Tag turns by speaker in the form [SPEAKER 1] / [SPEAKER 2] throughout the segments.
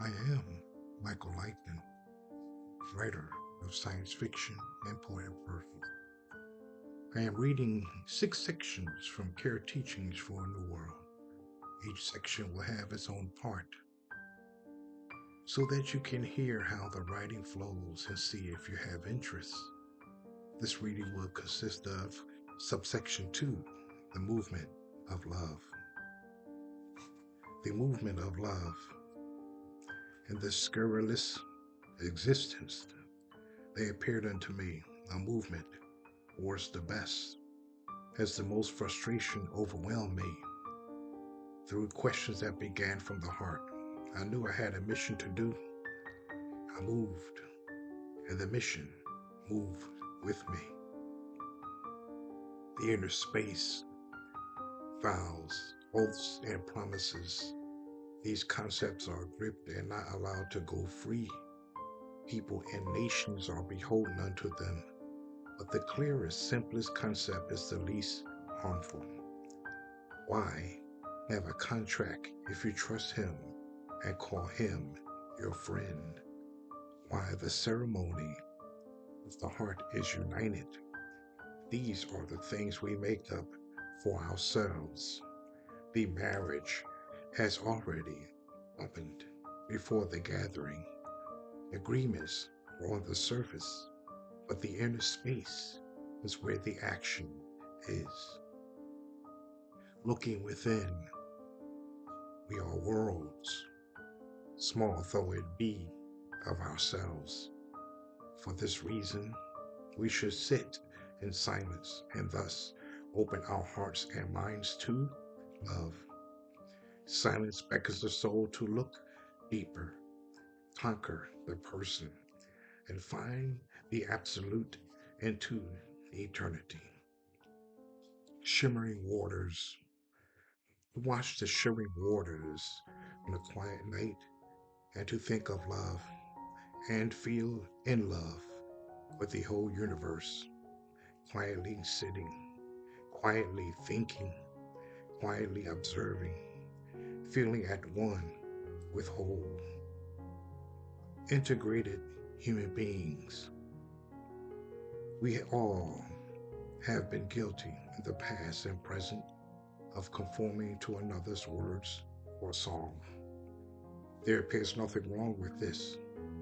[SPEAKER 1] I am Michael Lighten, writer of science fiction and poetic prose. I am reading 6 sections from Care Teachings for a New World. Each section will have its own part so that you can hear how the writing flows and see if you have interest. This reading will consist of subsection 2, the movement of love. The movement of love. In this scurrilous existence, they appeared unto me a movement towards the best, as the most frustration overwhelmed me. Through questions that began from the heart, I knew I had a mission to do. I moved, and the mission moved with me. The inner space, vows, oaths, and promises. These concepts are gripped and not allowed to go free. People and nations are beholden unto them. But the clearest, simplest concept is the least harmful. Why have a contract if you trust him and call him your friend? Why the ceremony if the heart is united? These are the things we make up for ourselves. The marriage has already opened before the gathering. Agreements are on the surface, but the inner space is where the action is. Looking within, we are worlds, small though it be, of ourselves. For this reason, we should sit in silence and thus open our hearts and minds to love. Silence beckons the soul to look deeper, conquer the person, and find the absolute into eternity. Shimmering waters. Watch the shimmering waters on a quiet night and to think of love and feel in love with the whole universe, quietly sitting, quietly thinking, quietly observing, feeling at one with whole, integrated human beings. We all have been guilty in the past and present of conforming to another's words or song. There appears nothing wrong with this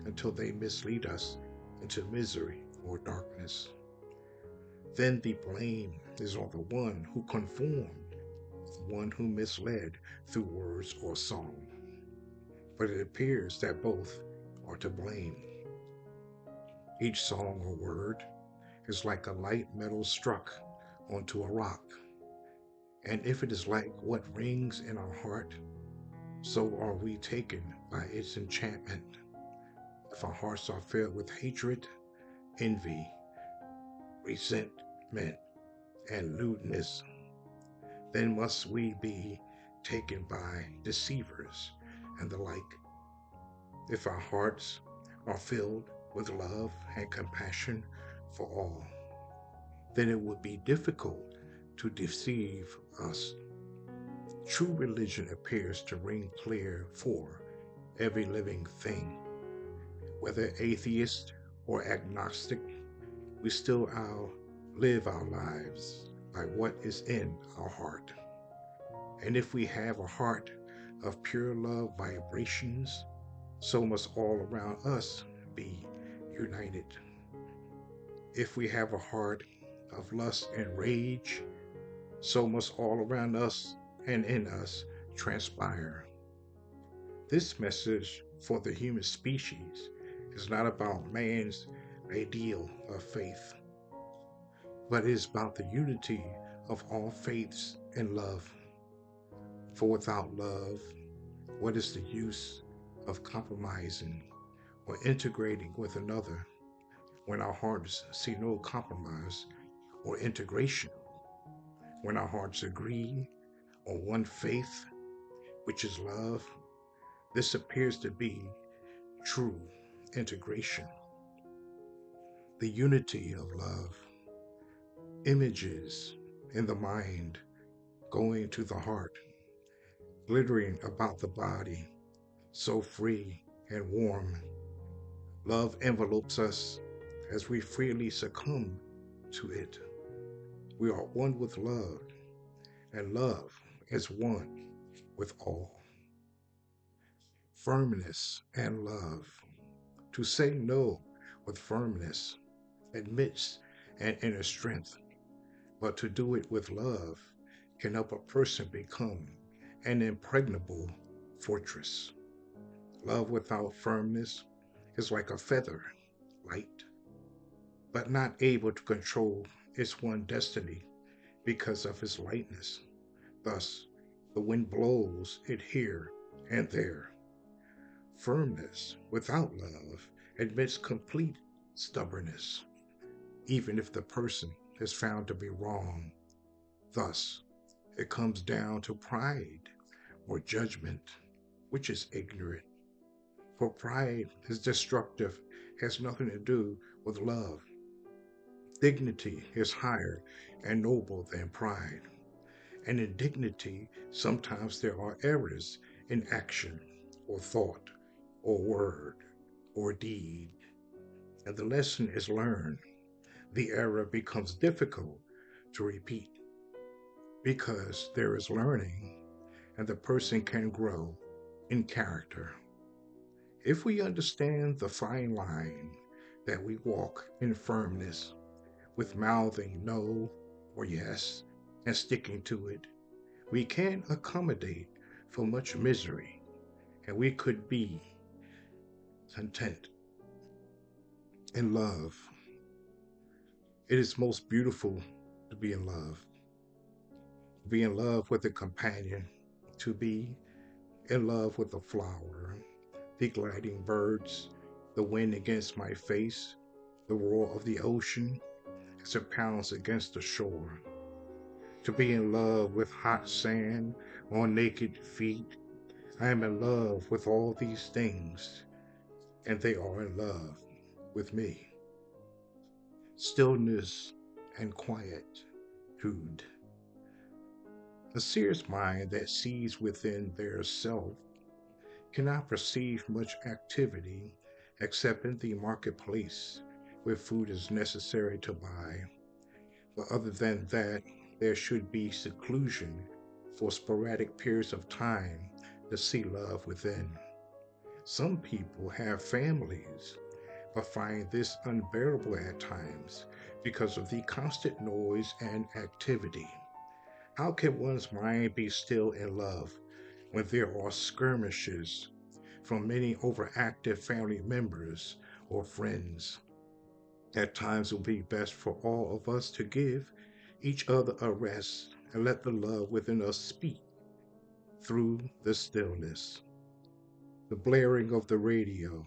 [SPEAKER 1] until they mislead us into misery or darkness. Then the blame is on the one who conformed, the one who misled through words or song. But it appears that both are to blame. Each song or word is like a light metal struck onto a rock. And if it is like what rings in our heart, so are we taken by its enchantment. If our hearts are filled with hatred, envy, resentment, and lewdness, then must we be taken by deceivers and the like. If our hearts are filled with love and compassion for all, then it would be difficult to deceive us. True religion appears to ring clear for every living thing. Whether atheist or agnostic, we still live our lives by what is in our heart. And if we have a heart of pure love vibrations, so must all around us be united. If we have a heart of lust and rage, so must all around us and in us transpire. This message for the human species is not about man's ideal of faith, but it is about the unity of all faiths and love. For without love, what is the use of compromising or integrating with another when our hearts see no compromise or integration? When our hearts agree on one faith, which is love, this appears to be true integration. The unity of love. Images in the mind going to the heart, glittering about the body, so free and warm. Love envelopes us as we freely succumb to it. We are one with love, and love is one with all. Firmness and love. To say no with firmness admits an inner strength, but to do it with love can help a person become an impregnable fortress. Love without firmness is like a feather, light, but not able to control its one destiny because of its lightness. Thus, the wind blows it here and there. Firmness without love admits complete stubbornness, even if the person is found to be wrong. Thus, it comes down to pride or judgment, which is ignorant. For pride is destructive, has nothing to do with love. Dignity is higher and noble than pride. And in dignity, sometimes there are errors in action or thought or word or deed. And the lesson is learned. The error becomes difficult to repeat because there is learning and the person can grow in character. If we understand the fine line that we walk in firmness with mouthing no or yes and sticking to it, we can accommodate for much misery and we could be content in love. It is most beautiful to be in love. Be in love with a companion, to be in love with a flower, the gliding birds, the wind against my face, the roar of the ocean as it pounds against the shore. To be in love with hot sand on naked feet. I am in love with all these things, and they are in love with me. Stillness and quietude. A serious mind that sees within their self cannot perceive much activity except in the marketplace where food is necessary to buy. But other than that, there should be seclusion for sporadic periods of time to see love within. Some people have families, but find this unbearable at times because of the constant noise and activity. How can one's mind be still in love when there are skirmishes from many overactive family members or friends? At times it will be best for all of us to give each other a rest and let the love within us speak through the stillness. The blaring of the radio,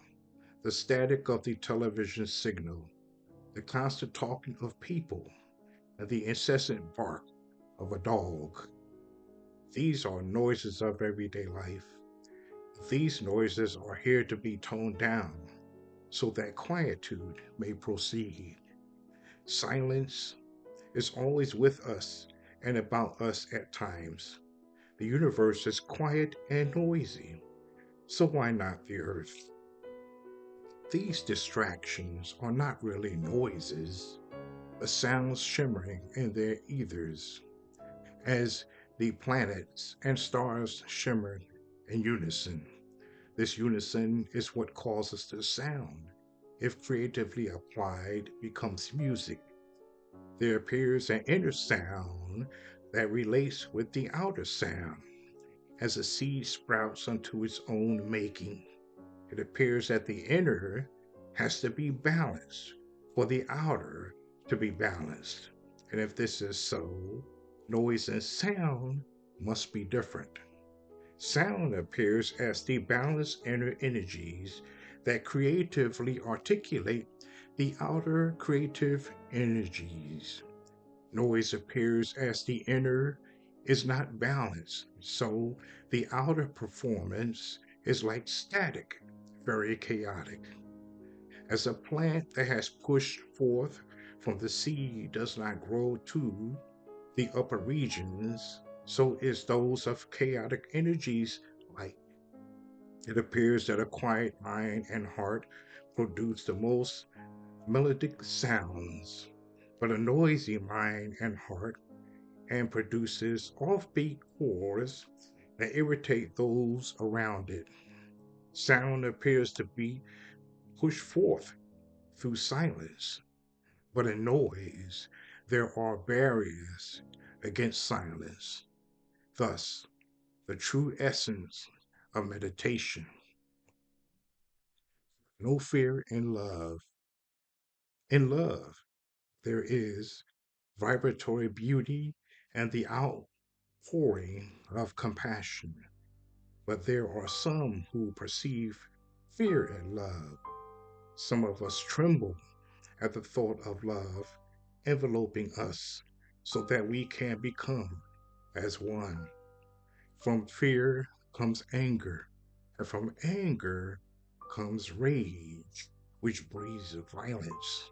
[SPEAKER 1] the static of the television signal, the constant talking of people, and the incessant bark of a dog. These are noises of everyday life. These noises are here to be toned down so that quietude may proceed. Silence is always with us and about us at times. The universe is quiet and noisy, so why not the earth? These distractions are not really noises, but sounds shimmering in their ethers as the planets and stars shimmer in unison. This unison is what causes the sound, if creatively applied, becomes music. There appears an inner sound that relates with the outer sound. As a seed sprouts unto its own making, it appears that the inner has to be balanced for the outer to be balanced. And if this is so, noise and sound must be different. Sound appears as the balanced inner energies that creatively articulate the outer creative energies. Noise appears as the inner is not balanced, so the outer performance is like static, very chaotic. As a plant that has pushed forth from the seed does not grow to the upper regions, so is those of chaotic energies like. It appears that a quiet mind and heart produce the most melodic sounds, but a noisy mind and heart and produces offbeat chords that irritate those around it. Sound appears to be pushed forth through silence, but in noise there are barriers against silence. Thus, the true essence of meditation: no fear in love. In love, there is vibratory beauty and the outpouring of compassion. But there are some who perceive fear in love. Some of us tremble at the thought of love enveloping us so that we can become as one. From fear comes anger, and from anger comes rage, which breeds violence.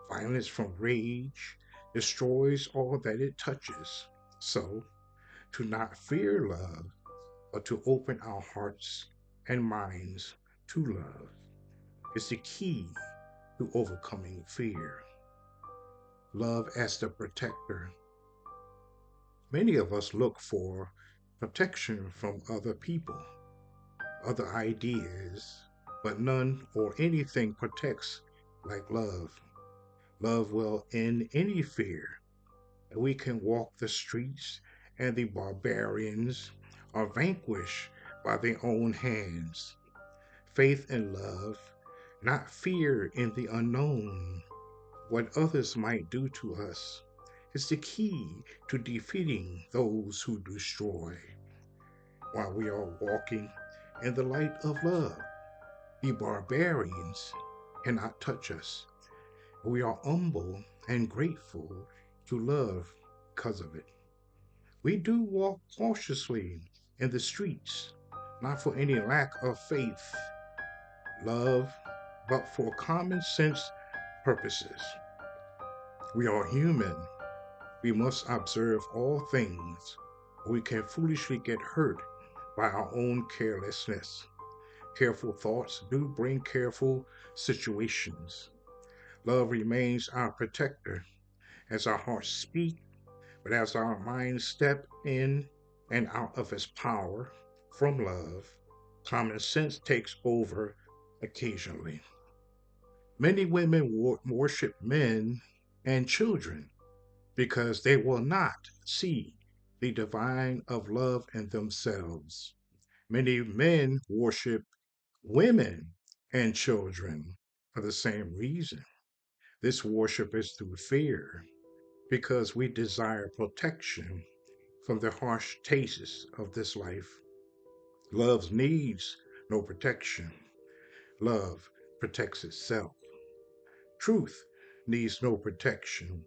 [SPEAKER 1] Violence from rage destroys all that it touches. So, to not fear love, but to open our hearts and minds to love is the key to overcoming fear. Love as the protector. Many of us look for protection from other people, other ideas, but none or anything protects like love. Love will end any fear, and we can walk the streets, and the barbarians are vanquished by their own hands. Faith and love, not fear in the unknown, what others might do to us, is the key to defeating those who destroy. While we are walking in the light of love, the barbarians cannot touch us. We are humble and grateful to love because of it. We do walk cautiously in the streets, not for any lack of faith, love, but for common sense purposes. We are human. We must observe all things. We can foolishly get hurt by our own carelessness. Careful thoughts do bring careful situations. Love remains our protector as our hearts speak, but as our minds step in and out of its power from love, common sense takes over occasionally. Many women worship men and children because they will not see the divine of love in themselves. Many men worship women and children for the same reason. This worship is through fear because we desire protection from the harsh tastes of this life. Love needs no protection. Love protects itself. Truth needs no protection.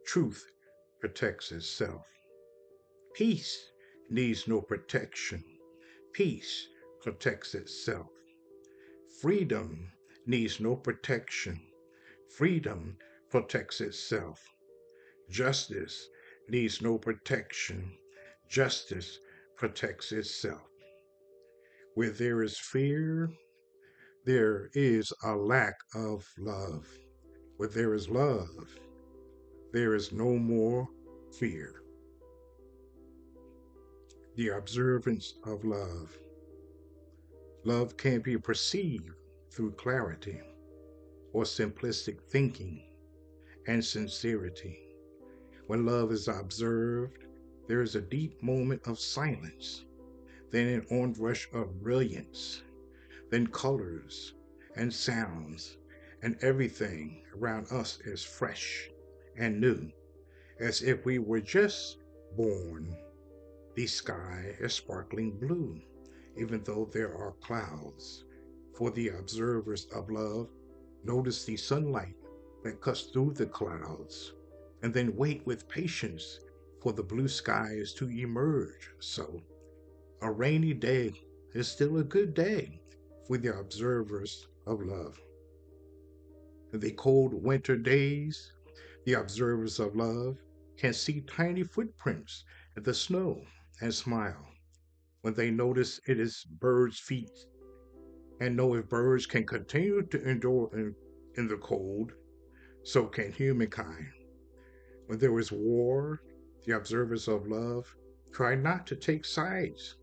[SPEAKER 1] Truth protects itself. Peace needs no protection. Peace protects itself. Freedom needs no protection. Freedom protects itself. Justice needs no protection. Justice protects itself. Where there is fear, there is a lack of love. Where there is love, there is no more fear. The observance of love. Love can be perceived through clarity or simplistic thinking and sincerity. When love is observed, there is a deep moment of silence, then an onrush of brilliance, then colors and sounds, and everything around us is fresh and new, as if we were just born. The sky is sparkling blue, even though there are clouds. For the observers of love, notice the sunlight that cuts through the clouds, and then wait with patience for the blue skies to emerge. So, a rainy day is still a good day for the observers of love. In the cold winter days, the observers of love can see tiny footprints in the snow and smile. when they notice it is birds' feet and know if birds can continue to endure in the cold, so can humankind. When there is war, the observers of love try not to take sides,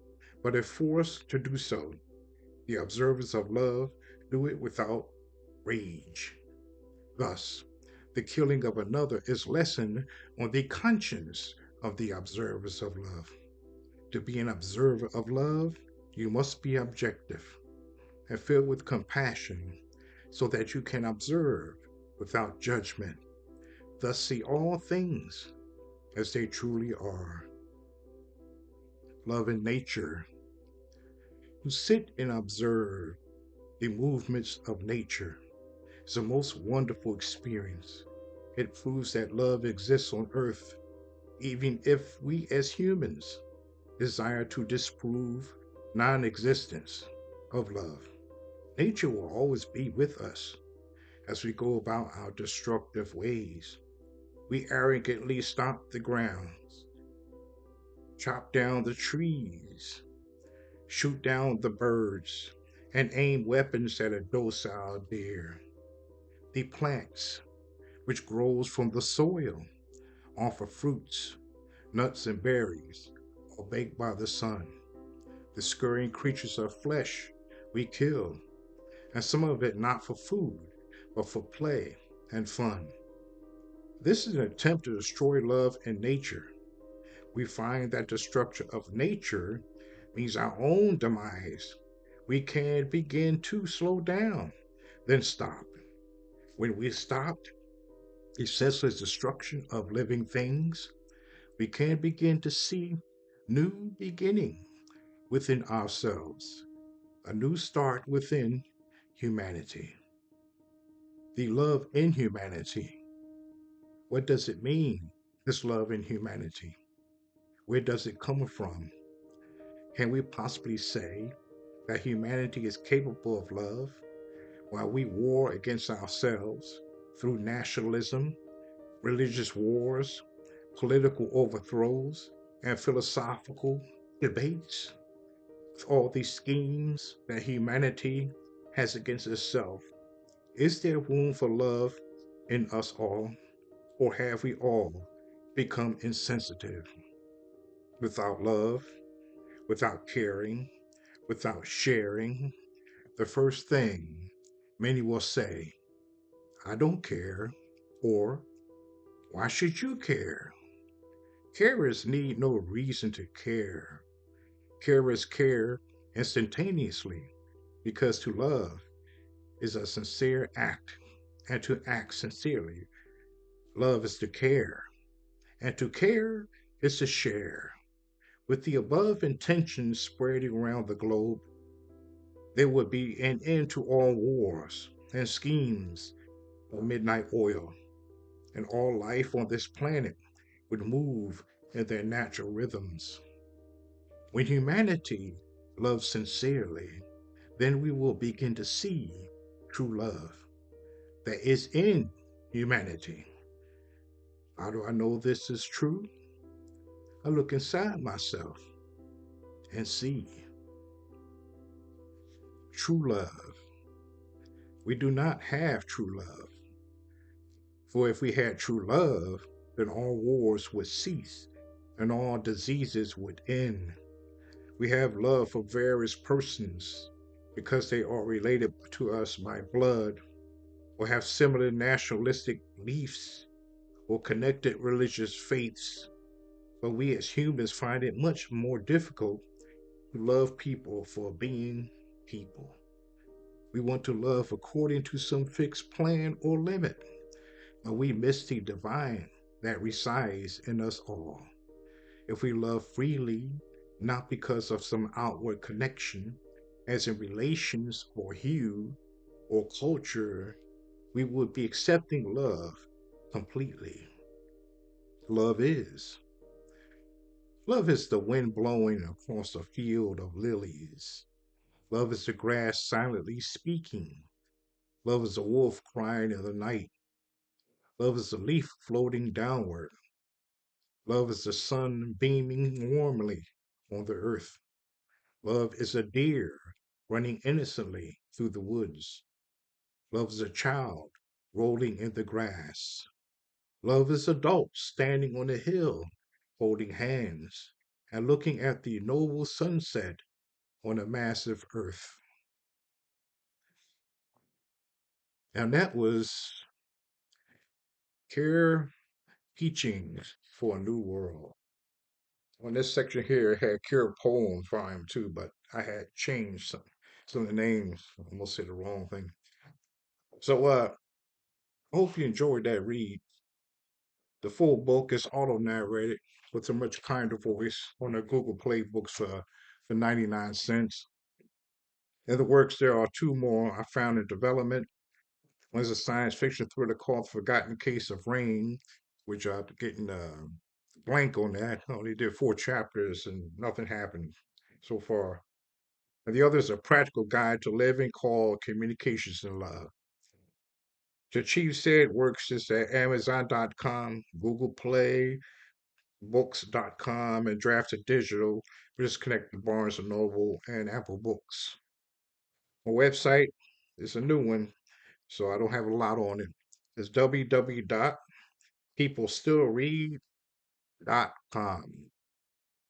[SPEAKER 1] but if forced to do so, the observers of love do it without rage. Thus, the killing of another is lessened on the conscience of the observers of love. To be an observer of love, you must be objective and filled with compassion so that you can observe without judgment, thus see all things as they truly are. Love in nature. To sit and observe the movements of nature is a most wonderful experience. It proves that love exists on earth, even if we as humans desire to disprove non existence of love. Nature will always be with us as we go about our destructive ways. We arrogantly stomp the ground, chop down the trees, shoot down the birds, and aim weapons at a docile deer. The plants, which grows from the soil, offer fruits, nuts, and berries, all baked by the sun. The scurrying creatures of flesh we kill, and some of it not for food, but for play and fun. This is an attempt to destroy love in nature. We find that destruction of nature means our own demise. We can begin to slow down, then stop. When we stopped the senseless destruction of living things, we can begin to see new beginning within ourselves, a new start within humanity. The love in humanity. What does it mean, this love in humanity? Where does it come from? Can we possibly say that humanity is capable of love while we war against ourselves through nationalism, religious wars, political overthrows, and philosophical debates? With all these schemes that humanity has against itself, is there room for love in us all? Or have we all become insensitive? Without love, without caring, without sharing, the first thing many will say, I don't care, or why should you care? Carers need no reason to care. Carers care instantaneously because to love is a sincere act, and to act sincerely. Love is to care, and to care is to share. With the above intentions spreading around the globe, there would be an end to all wars and schemes of midnight oil, and all life on this planet would move in their natural rhythms. When humanity loves sincerely, then we will begin to see true love that is in humanity. How do I know this is true? I look inside myself and see true love. We do not have true love. For if we had true love, then all wars would cease and all diseases would end. We have love for various persons because they are related to us by blood or have similar nationalistic beliefs or connected religious faiths. But we as humans find it much more difficult to love people for being people. We want to love according to some fixed plan or limit, but we miss the divine that resides in us all. If we love freely, not because of some outward connection, as in relations or hue or culture, we would be accepting love completely. Love is. Love is the wind blowing across a field of lilies. Love is the grass silently speaking. Love is a wolf crying in the night. Love is a leaf floating downward. Love is the sun beaming warmly on the earth. Love is a deer running innocently through the woods. Love is a child rolling in the grass. Love is adults standing on a hill, holding hands and looking at the noble sunset on a massive earth. And that was Care Teaching for a New World. On this section here, it had Cure Poems Volume 2, but I had changed some of the names. I almost said the wrong thing. So I hope you enjoyed that read. The full book is auto narrated with a much kinder voice on the Google Play books for 99 cents. In the works, there are two more I found in development. One is a science fiction thriller called Forgotten Case of Rain, which I'm getting blank on that. I only did 4 chapters and nothing happened so far. And the other is a practical guide to living called Communications in Love. The Chief said works is at Amazon.com, Google Play, Books.com, and Drafted Digital. We just connect to Barnes and Noble and Apple Books. My website is a new one, so I don't have a lot on it. It's www.peoplestillread.com.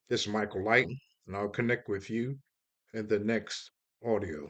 [SPEAKER 1] This is Michael Lighten, and I'll connect with you in the next audio.